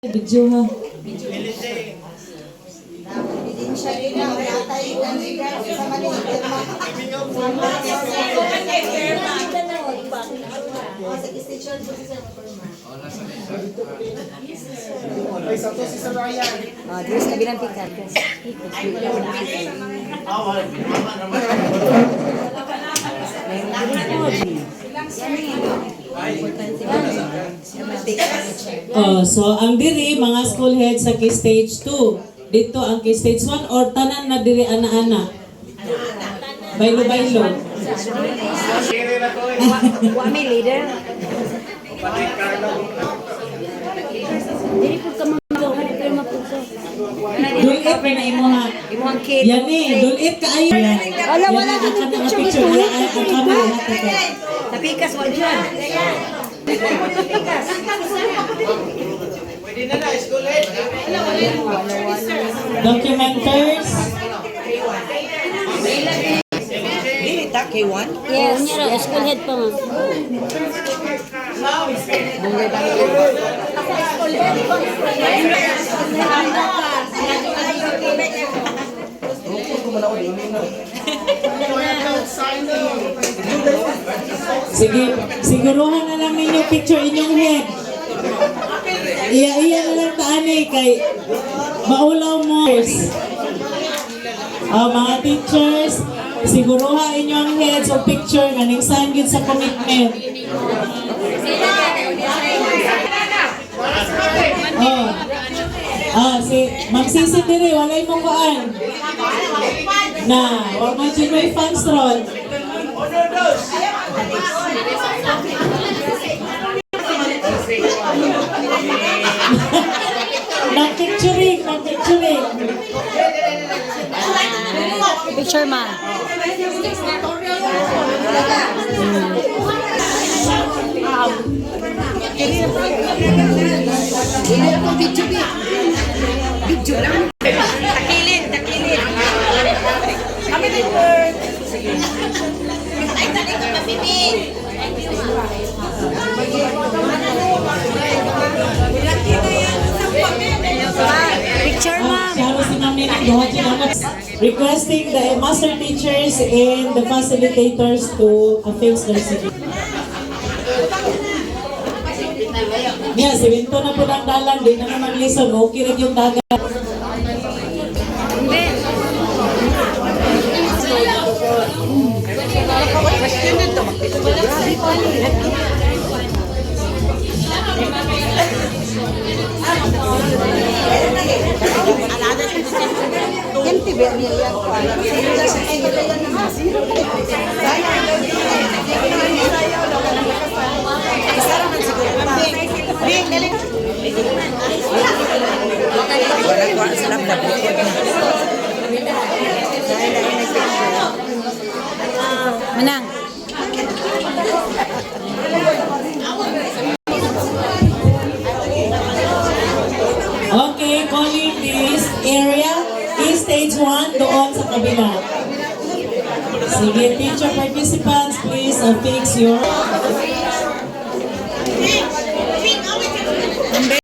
Video ha. Diyos kabilang tingkat. So ang diri mga school head sa K-Stage 2. Dito ang K-Stage 1 or tanan na diri ana-ana. Baylo-baylo. Wa may leader. Dili po ka mga pero mapuso. Dulit na imo ha. Imong kid. Yan dulit ka ayo. Wala wala ka ka na picture picture mo. wala ay ang kamera natin. Tapikas wa dyan. Documenters. K1? Yes, school head pa nga. Sige, siguruhan na lang ninyo picture inyong head. Iya na lang taani kay maulaw mo. Mga teachers, siguruhan inyong head sa picture ganing sanggit sa commitment. Magsisi diri, walay mong kuan. Na, wag mo dyan may fans roll. Nag-picturing. Picture ma. Video lang. Takilid. Kami din. Ay, tali ka mapipin. Picture ma'am. Requesting the master teachers and the facilitators to affix their signature. Yeah, si Winto na po ng dalan, di na naman lison, okay rin yung dagat. Menang. Okay, calling this area is stage 1 doon sa kabila. Sige, teacher participants, please affix your